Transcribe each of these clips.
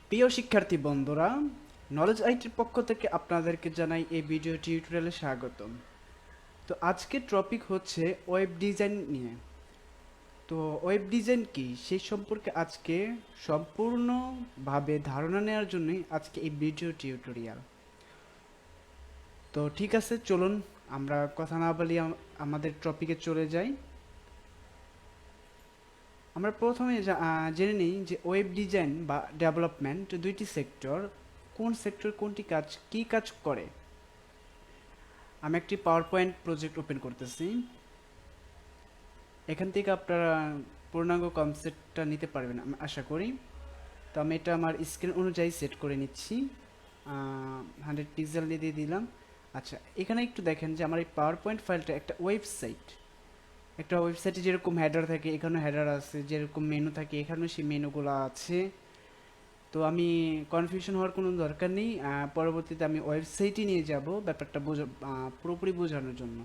প্রিয় শিক্ষার্থী বন্ধুরা, নলেজ আইটির পক্ষ থেকে আপনাদেরকে জানাই এই ভিডিও টিউটোরিয়ালে স্বাগতম। তো আজকের টপিক হচ্ছে ওয়েব ডিজাইন নিয়ে। তো ওয়েব ডিজাইন কি সেই সম্পর্কে আজকে সম্পূর্ণভাবে ধারণা নেওয়ার জন্যই আজকে এই ভিডিও টিউটোরিয়াল। তো ঠিক আছে, চলুন আমরা কথা না বলি আমাদের টপিকে চলে যাই। আমরা প্রথমে জেনে নিই যে ওয়েব ডিজাইন বা ডেভেলপমেন্ট দুইটি সেক্টর। কোন সেক্টর কোনটি কাজ কি কাজ করে। আমি একটি পাওয়ার পয়েন্ট প্রজেক্ট ওপেন করতেছি। এখান থেকে আপনারা পূর্ণাঙ্গ কনসেপ্টটা নিতে পারবেন আমি আশা করি। তো আমি এটা আমার স্ক্রিন অনুযায়ী সেট করে নিচ্ছি। 100 পিক্সেল দিয়ে দিলাম। আচ্ছা, এখানে একটু দেখেন যে আমার এই পাওয়ার পয়েন্ট ফাইলটা একটা ওয়েবসাইটে যেরকম হেডার থাকে এখানেও হেডার আছে, যেরকম মেনু থাকে এখানেও সেই মেনুগুলো আছে। তো আমি কনফিউশন হওয়ার কোনো দরকার নেই। পরবর্তীতে আমি ওয়েবসাইটে নিয়ে যাব ব্যাপারটা পুরোপুরি বোঝানোর জন্য।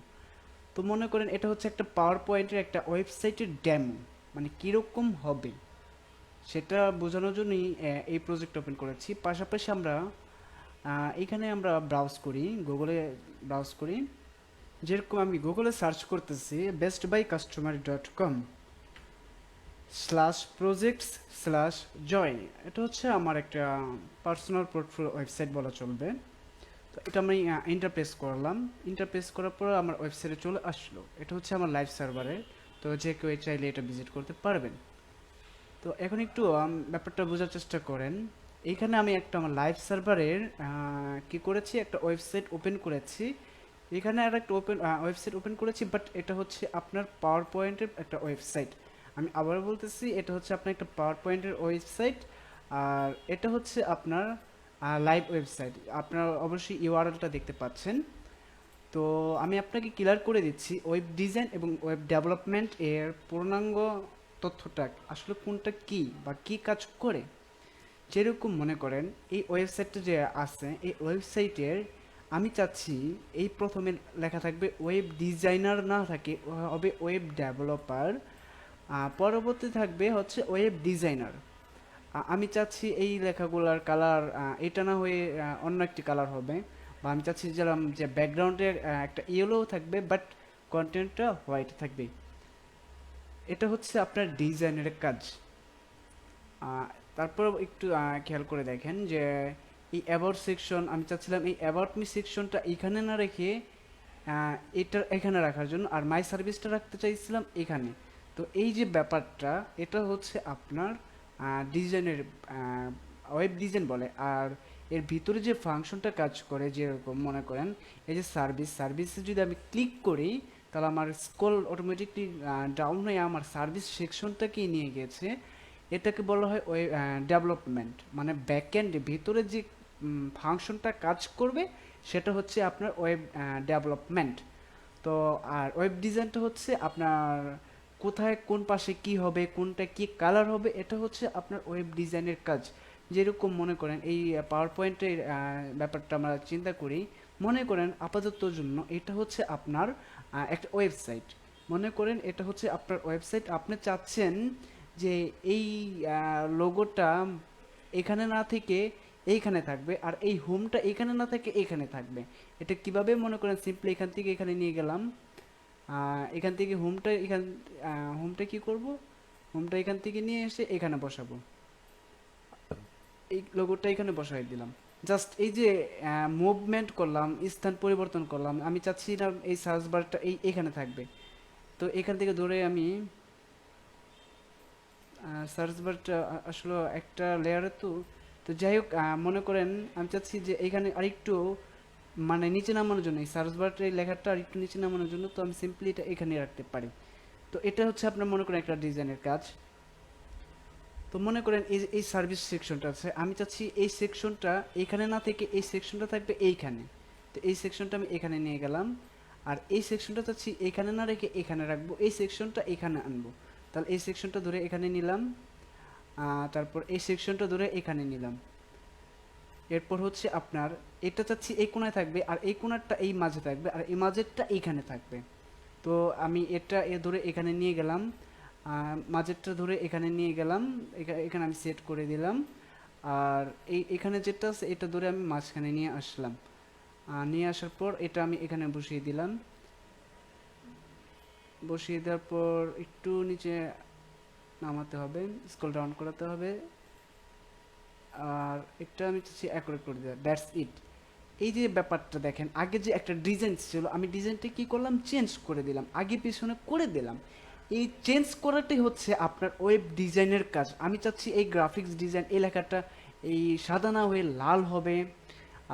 তো মনে করেন এটা হচ্ছে একটা পাওয়ার পয়েন্টের একটা ওয়েবসাইটের ডেমো, মানে কীরকম হবে সেটা বোঝানোর জন্যই এই প্রজেক্ট ওপেন করেছি। পাশাপাশি এখানে আমরা ব্রাউজ করি। যেরকম আমি গুগলে সার্চ করতেছি bestbuycustomer.com/projects/join। এটা হচ্ছে আমার একটা পার্সোনাল পোর্টফোলিও ওয়েবসাইট বলা চলবে। তো এটা আমি ইন্টারপ্রেস করলাম। ইন্টারপ্রেস করার পর আমার ওয়েবসাইটে চলে আসলো। এটা হচ্ছে আমার লাইভ সার্ভারে। তো যে কেউ চাইলে এটা ভিজিট করতে পারবেন। তো এখন একটু ব্যাপারটা বোঝার চেষ্টা করেন। এইখানে আমি একটা আমার লাইভ সার্ভারের কি করেছি, একটা ওয়েবসাইট ওপেন করেছি। এখানে আর একটা ওয়েবসাইট ওপেন করেছি, বাট এটা হচ্ছে আপনার পাওয়ার পয়েন্টের একটা ওয়েবসাইট। আমি আবার বলতেছি, এটা হচ্ছে আপনার একটা পাওয়ার পয়েন্টের ওয়েবসাইট। আর এটা হচ্ছে আপনার লাইভ ওয়েবসাইট। আপনারা অবশ্যই ইউআরএলটা দেখতে পাচ্ছেন। তো আমি আপনাকে ক্লিয়ার করে দিচ্ছি ওয়েব ডিজাইন এবং ওয়েব ডেভেলপমেন্ট এর পূর্ণাঙ্গ তথ্যটা আসলে কোনটা কি বা কি কাজ করে। যেরকম মনে করেন এই ওয়েবসাইটটা যে আছে, এই ওয়েবসাইটের আমি চাচ্ছি এই প্রথমে লেখা থাকবে ওয়েব ডিজাইনার, না থাকে হবে ওয়েব ডেভেলপার। পরবর্তী থাকবে হচ্ছে ওয়েব ডিজাইনার। আমি চাচ্ছি এই লেখাগুলোর কালার এটা না হয়ে অন্য একটি কালার হবে। বা আমি চাচ্ছি যেরকম যে ব্যাকগ্রাউন্ডে একটা ইয়েলো থাকবে, বাট কন্টেন্টটা হোয়াইট থাকবে। এটা হচ্ছে আপনার ডিজাইনের কাজ। তারপর একটু খেয়াল করে দেখেন যে এই অ্যাবাউট সেকশন আমি চাচ্ছিলাম এই অ্যাবাউট মি সেকশনটা এখানে না রেখে এটা এখানে রাখার জন্য, আর মাই সার্ভিসটা রাখতে চাইছিলাম এখানে। তো এই যে ব্যাপারটা, এটা হচ্ছে আপনার ডিজাইনের ওয়েব ডিজাইন বলে। আর এর ভিতরে যে ফাংশনটা কাজ করে, যেরকম মনে করেন এই যে সার্ভিসে যদি আমি ক্লিক করি, তাহলে আমার স্ক্রল অটোমেটিকলি ডাউন হয়ে আমার সার্ভিস সেকশনটাকেই নিয়ে গেছে। এটাকে বলা হয় ওয়েব ডেভেলপমেন্ট, মানে ব্যাকএন্ডে ভিতরে যে ফাংশনটা কাজ করবে সেটা হচ্ছে আপনার ওয়েব ডেভেলপমেন্ট। তো আর ওয়েব ডিজাইনটা হচ্ছে আপনার কোথায় কোন পাশে কি হবে, কোনটা কি কালার হবে, এটা হচ্ছে আপনার ওয়েব ডিজাইনের কাজ। যেরকম মনে করেন এই পাওয়ার পয়েন্টের ব্যাপারটা আমরা চিন্তা করি। মনে করেন আপাতত জন্য এটা হচ্ছে আপনার একটা ওয়েবসাইট। মনে করেন এটা হচ্ছে আপনার ওয়েবসাইট, আপনি চাচ্ছেন যে এই লোগোটা এখানে না থেকে এইখানে থাকবে, আর এই হোমটা এখানে না থেকে এখানে থাকবে। এটা কিভাবে মনে করেন, সিম্পলি এখান থেকে এখানে নিয়ে গেলাম। এখান থেকে হোমটা কি করব, হোমটা এখান থেকে নিয়ে এসে এখানে বসাবো। এই লোগোটা এখানে বসাই দিলাম। জাস্ট এই যে মুভমেন্ট করলাম, স্থান পরিবর্তন করলাম। আমি চাচ্ছি না এই সার্চ বারটা এখানে থাকবে। তো এখান থেকে ধরে আমি সার্চ বারটা আসলে একটা লেয়ারে তো। তো যাই হোক, মনে করেন আমি চাচ্ছি যে এখানে আরেকটু মানে নিচে নামানোর জন্য, এই সার্চ বারটা এই লেখাটা আরেকটু নিচে নামানোর জন্য, তো আমি সিম্পলি এটা এখানে রাখতে পারি। তো এটা হচ্ছে আপনার মনে করেন একটা ডিজাইনের কাজ। তো মনে করেন এই সার্ভিস সেকশনটা আছে, আমি চাচ্ছি এই সেকশনটা এখানে না থেকে এই সেকশনটা থাকবে এইখানে। তো এই সেকশনটা আমি এখানে নিয়ে গেলাম। আর এই সেকশনটা চাচ্ছি এখানে না রেখে এখানে রাখবো, এই সেকশনটা এখানে আনবো। তাহলে এই সেকশনটা ধরে এখানে নিলাম। তারপর এই সেকশনটা ধরে এখানে নিলাম। এরপর হচ্ছে আপনার এটা চাচ্ছি এই কোণায় থাকবে, আর এই কোণারটা এই মাঝে থাকবে, আর এই মাঝেরটা এইখানে থাকবে। তো আমি এটা ধরে এখানে নিয়ে গেলাম। মাঝেরটা ধরে এখানে নিয়ে গেলাম। এখানে আমি সেট করে দিলাম। আর এখানে যেটা আছে এটা ধরে আমি মাঝখানে নিয়ে আসলাম, নিয়ে আসার পর এটা আমি এখানে বসিয়ে দিলাম। বসিয়ে দেওয়ার পর একটু নিচে নামাতে হবে, স্ক্রল ডাউন করাতে হবে, আর এটা আমি চাচ্ছি অ্যাকুরেট করে দেওয়া, দ্যাটস ইট। এই যে ব্যাপারটা দেখেন, আগে যে একটা ডিজাইন ছিল আমি ডিজাইনটা কি করলাম, চেঞ্জ করে দিলাম, আগে পিছনে করে দিলাম। এই চেঞ্জ করাটাই হচ্ছে আপনার ওয়েব ডিজাইনের কাজ। আমি চাচ্ছি এই গ্রাফিক্স ডিজাইন এই লেখাটা এই সাদা না হয়ে লাল হবে,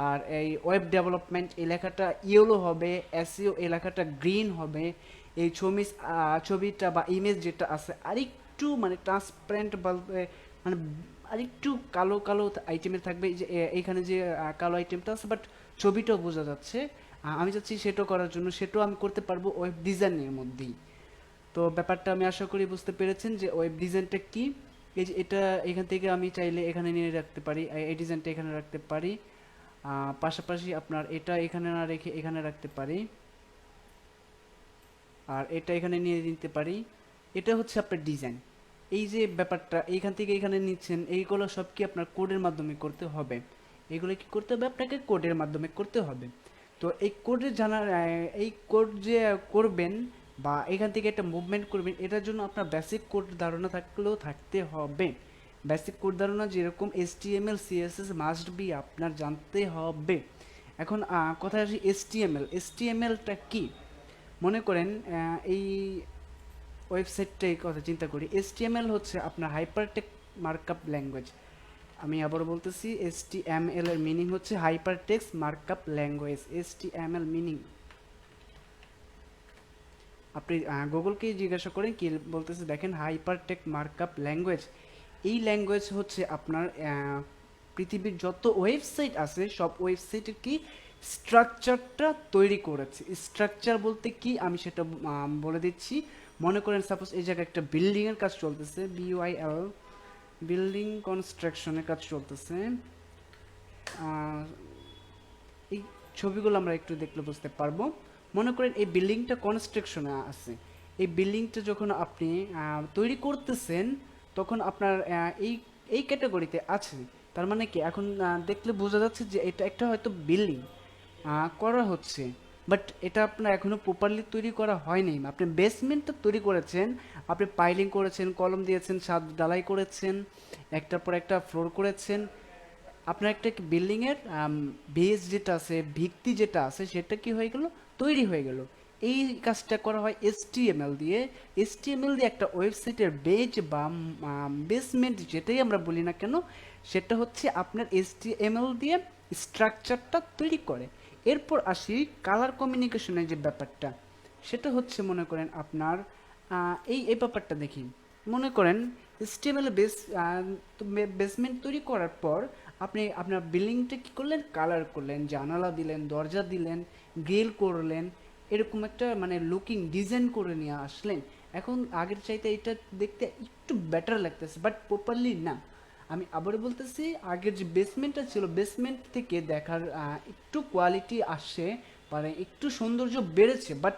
আর এই ওয়েব ডেভেলপমেন্ট এই লেখাটা ইয়েলো হবে, এসইও এই লেখাটা গ্রিন হবে, এই ছবিটা বা ইমেজ যেটা আছে আরেকটু মানে ট্রান্সপারেন্ট বলতে মানে আরেকটু কালো কালো আইটেমের থাকবে। এই যে এইখানে যে কালো আইটেমটা আছে বাট ছবিটাও বোঝা যাচ্ছে, আমি চাচ্ছি সেটাও করার জন্য, সেটাও আমি করতে পারবো ওয়েব ডিজাইনের মধ্যেই। তো ব্যাপারটা আমি আশা করি বুঝতে পেরেছেন যে ওয়েব ডিজাইনটা কি। এই যে এটা এখান থেকে আমি চাইলে এখানে নিয়ে রাখতে পারি, এই ডিজাইনটা এখানে রাখতে পারি, পাশাপাশি আপনার এটা এখানে না রেখে এখানে রাখতে পারি, আর এটা এখানে নিয়ে নিতে পারি। এটা হচ্ছে আপনার ডিজাইন। এই যে ব্যাপারটা এইখান থেকে এখানে নিচ্ছেন, এইগুলো সব কি আপনার কোডের মাধ্যমে করতে হবে। এগুলো কি করতে হবে, আপনাকে কোডের মাধ্যমে করতে হবে। তো এই কোডের জানার এই কোড যে করবেন বা এখান থেকে একটা মুভমেন্ট করবেন, এটার জন্য আপনার বেসিক কোড ধারণা থাকলেও থাকতে হবে। বেসিক কোড ধারণা যেরকম HTML CSS মাস্ট বি আপনার জানতে হবে। এখন কথা আসি HTMLটা কি। মনে করেন এই ওয়েবসাইটটাই কথা চিন্তা করি, HTML হচ্ছে আপনার হাইপারটেক্সট মার্কআপ ল্যাঙ্গুয়েজ। আমি আবার বলতেছি, HTML এর মিনিং হচ্ছে hypertext markup language. HTML meaning আপনি গুগলকেই জিজ্ঞাসা করেন কি বলতেছে, দেখেন হাইপারটেক্সট মার্কআপ ল্যাঙ্গুয়েজ। এই ল্যাঙ্গুয়েজ হচ্ছে আপনার পৃথিবীর যত ওয়েবসাইট আছে সব ওয়েবসাইটের কি স্ট্রাকচারটা তৈরি করেছে। স্ট্রাকচার বলতে কি আমি সেটা বলে দিচ্ছি। মনে করেন সাপোজ এই জায়গায় একটা বিল্ডিংয়ের কাজ চলতেছে, BYL বিল্ডিং কনস্ট্রাকশনের কাজ চলতেছে। এই ছবিগুলো আমরা একটু দেখলে বুঝতে পারবো। মনে করেন এই বিল্ডিংটা কনস্ট্রাকশনে আছে, এই বিল্ডিংটা যখন আপনি তৈরি করতেছেন তখন আপনার এই এই ক্যাটাগরিতে আছে। তার মানে কি এখন দেখলে বোঝা যাচ্ছে যে এটা একটা হয়তো বিল্ডিং করা হচ্ছে, বাট এটা আপনার এখনো প্রপারলি তৈরি করা হয়নি। আপনি বেসমেন্টটা তৈরি করেছেন, আপনি পাইলিং করেছেন, কলম দিয়েছেন, ছাদ ঢালাই করেছেন, একটার পর একটা ফ্লোর করেছেন, আপনার একটা বিল্ডিং এর বেস যেটা আছে, ভিত্তি যেটা আছে সেটা কি হয়ে গেল, তৈরি হয়ে গেল। এই কাজটা করা হয় HTML দিয়ে। HTML দিয়ে একটা ওয়েবসাইটের বেজ বা বেসমেন্ট যেটাই আমরা বলি না কেন, সেটা হচ্ছে আপনার HTML দিয়ে স্ট্রাকচারটা তৈরি করে। এরপর আসি কালার কমিউনিকেশনের যে ব্যাপারটা, সেটা হচ্ছে মনে করেন আপনার এই ব্যাপারটা দেখি। মনে করেন HTML বেসমেন্ট তৈরি করার পর আপনি আপনার বিল্ডিংটা কী করলেন, কালার করলেন, জানালা দিলেন, দরজা দিলেন, গ্রিল করলেন, এরকম একটা মানে লুকিং ডিজাইন করে নিয়ে আসলেন। এখন আগের চাইতে এটা দেখতে একটু বেটার লাগতেছে বাট প্রপারলি না। আমি আবারও বলতেছি, আগের যে বেসমেন্টটা ছিল বেসমেন্ট থেকে দেখার একটু কোয়ালিটি আসে, মানে একটু সৌন্দর্য বেড়েছে, বাট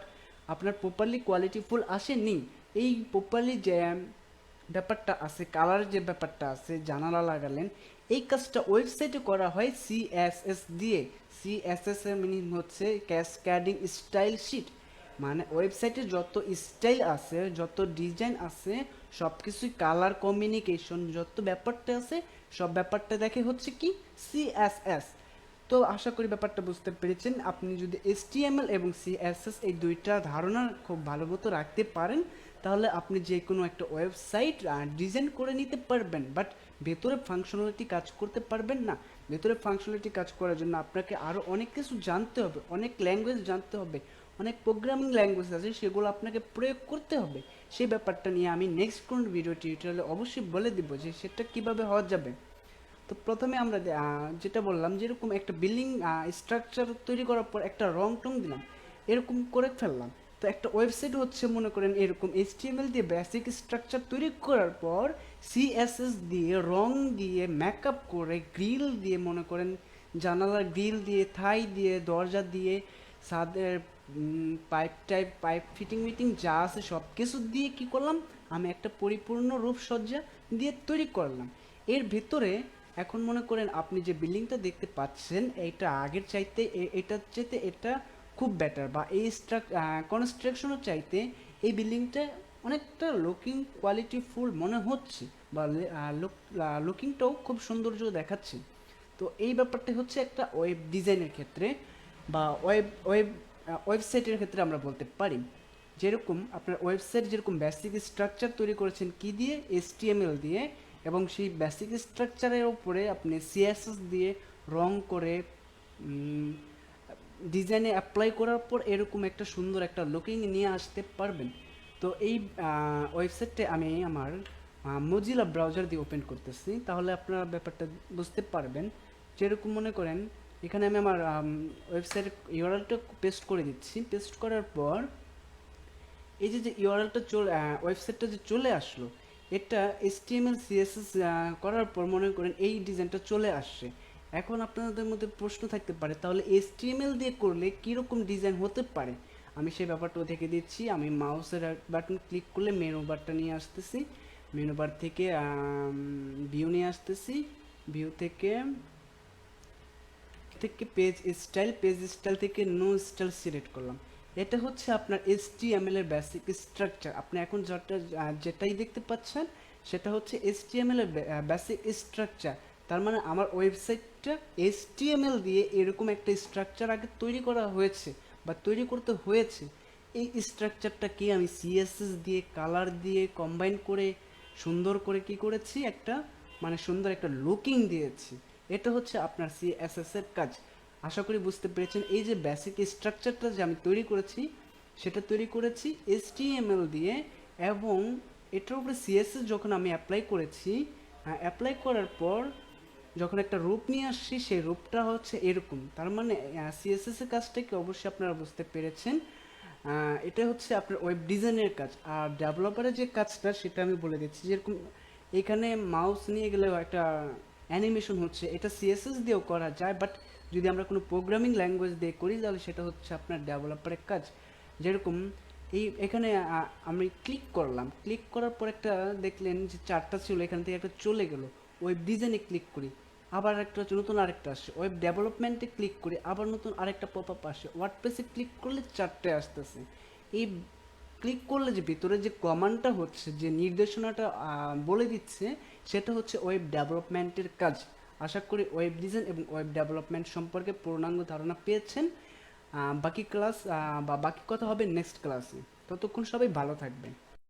আপনার প্রপারলি কোয়ালিটিফুল আসেনি। এই প্রপারলি যে ব্যাপারটা আছে, কালার যে ব্যাপারটা আছে, জানালা লাগালেন, এই কাজটা ওয়েবসাইটে করা হয় CSS দিয়ে। CSS এর মিনিং হচ্ছে ক্যাসকেডিং স্টাইল শিট। মানে ওয়েবসাইটে যত স্টাইল আছে, যত ডিজাইন আছে, সব কিছুই কালার কমিউনিকেশন যত ব্যাপারটা আছে সব ব্যাপারটা দেখে হচ্ছে কি CSS। তো আশা করি ব্যাপারটা বুঝতে পেরেছেন। আপনি যদি HTML এবং CSS এই দুইটা ধারণা খুব ভালো মতো রাখতে পারেন তাহলে আপনি যে কোনো একটা ওয়েবসাইট ডিজাইন করে নিতে পারবেন, বাট ভেতরে ফাংশনালিটি কাজ করতে পারবেন না। ভেতরে ফাংশনালিটি কাজ করার জন্য আপনাকে আরও অনেক কিছু জানতে হবে, অনেক ল্যাঙ্গুয়েজ জানতে হবে, অনেক প্রোগ্রামিং ল্যাঙ্গুয়েজ আছে সেগুলো আপনাকে প্রয়োগ করতে হবে। সেই ব্যাপারটা নিয়ে আমি নেক্সট কোন ভিডিও টিউটোরিয়ালে অবশ্যই বলে দিব যে সেটা কিভাবে হওয়া যাবে। তো প্রথমে আমরা যেটা বললাম, যেরকম একটা বিল্ডিং স্ট্রাকচার তৈরি করার পর একটা রং টং দিলাম, এরকম করে ফেললাম। তো একটা ওয়েবসাইট হচ্ছে মনে করেন এরকম HTML দিয়ে বেসিক স্ট্রাকচার তৈরি করার পর CSS দিয়ে রং দিয়ে মেকআপ করে গ্রিল দিয়ে, মনে করেন জানালার গ্রিল দিয়ে, থাই দিয়ে, দরজা দিয়ে, ছাদের পাইপ ফিটিং মিটিং যা আছে সব কিছু দিয়ে কি করলাম, আমি একটা পরিপূর্ণ রূপসজ্জা দিয়ে তৈরি করলাম। এর ভিতরে এখন মনে করেন আপনি যে বিল্ডিংটা দেখতে পাচ্ছেন এটা আগের চাইতে এটার চাইতে এটা খুব বেটার, বা এই কনস্ট্রাকশনের চাইতে এই বিল্ডিংটা অনেকটা লুকিং কোয়ালিটিফুল মনে হচ্ছে, বা লুকিংটাও খুব সৌন্দর্য দেখাচ্ছে। তো এই ব্যাপারটা হচ্ছে একটা ওয়েব ডিজাইনের ক্ষেত্রে বা ওয়েবসাইটের ক্ষেত্রে আমরা বলতে পারি। যেরকম আপনার ওয়েবসাইট যেরকম বেসিক স্ট্রাকচার তৈরি করেছেন কি দিয়ে, HTML দিয়ে, এবং সেই বেসিক স্ট্রাকচারের উপরে আপনি CSS দিয়ে রং করে ডিজাইনে অ্যাপ্লাই করার পর এরকম একটা সুন্দর একটা লুকিং নিয়ে আসতে পারবেন। তো এই ওয়েবসাইটটা আমি আমার মজিলা ব্রাউজার দিয়ে ওপেন করতেছি, তাহলে আপনারা ব্যাপারটা বুঝতে পারবেন। যেরকম মনে করেন এখানে আমি আমার ওয়েবসাইটের ইউআরএলটা পেস্ট করে দিচ্ছি। পেস্ট করার পর এই যে ইউআরএলটা ওয়েবসাইটটা যে চলে আসলো, এটা HTML CSS করার পর মনে করেন এই ডিজাইনটা চলে আসছে। এখন আপনাদের মধ্যে প্রশ্ন থাকতে পারে তাহলে HTML দিয়ে করলে কীরকম ডিজাইন হতে পারে, আমি সেই ব্যাপারটাও দেখে দিচ্ছি। আমি মাউসের বাটন ক্লিক করলে মেনু বারটা নিয়ে আসতেছি, মেনু বার থেকে ভিউ নিয়ে আসতেছি, ভিউ থেকে পেজ স্টাইল থেকে নো স্টাইল সিলেক্ট করলাম। এটা হচ্ছে আপনার HTML এর বেসিক স্ট্রাকচার। আপনি এখন যেটাই দেখতে পাচ্ছেন সেটা হচ্ছে HTML এর বেসিক স্ট্রাকচার। তার মানে আমার ওয়েবসাইটটা HTML দিয়ে এরকম একটা স্ট্রাকচার আগে তৈরি করা হয়েছে বা তৈরি করতে হয়েছে। এই স্ট্রাকচারটা কি আমি CSS দিয়ে কালার দিয়ে কম্বাইন করে সুন্দর করে কি করেছি, একটা মানে সুন্দর একটা লুকিং দিয়েছি। এটা হচ্ছে আপনার CSS এর কাজ। আশা করি বুঝতে পেরেছেন। এই যে বেসিক স্ট্রাকচারটা যে আমি তৈরি করেছি সেটা তৈরি করেছি HTML দিয়ে, এবং এটার উপরে CSS যখন আমি অ্যাপ্লাই করেছি, অ্যাপ্লাই করার পর যখন একটা রূপ নিয়ে আসছি সেই রূপটা হচ্ছে এরকম। তার মানে CSS এর কাজটা কি অবশ্যই আপনারা বুঝতে পেরেছেন। এটা হচ্ছে আপনার ওয়েব ডিজাইনের কাজ। আর ডেভেলপারের যে কাজটা সেটা আমি বলে দিচ্ছি। যেরকম এখানে মাউস নিয়ে গেলেও একটা অ্যানিমেশন হচ্ছে, এটা CSS দিয়েও করা যায়, বাট যদি আমরা কোনো প্রোগ্রামিং ল্যাঙ্গুয়েজ দিয়ে করি তাহলে সেটা হচ্ছে আপনার ডেভেলপারের কাজ। যেরকম এখানে আমি ক্লিক করলাম, ক্লিক করার পর একটা দেখলেন যে চারটা ছিল, এখান থেকে একটা চলে গেল। ওয়েব ডিজাইনে ক্লিক করি, আবার একটা নতুন আরেকটা আসে। ওয়েব ডেভেলপমেন্টে ক্লিক করি, আবার নতুন আরেকটা পপ আপ আসে। ওয়ার্ডপ্রেসে ক্লিক করলে চারটে আসতেছে। এই ক্লিক করলে যে ভিতরে যে কমান্ডটা হচ্ছে, যে নির্দেশনাটা বলে দিচ্ছে, সেটা হচ্ছে ওয়েব ডেভেলপমেন্টের কাজ। আশা করি ওয়েব ডিজাইন এবং ওয়েব ডেভেলপমেন্ট সম্পর্কে পূর্ণাঙ্গ ধারণা পেয়েছেন। বাকি ক্লাস বা বাকি কথা হবে নেক্সট ক্লাসে। ততক্ষণ সবাই ভালো থাকবেন।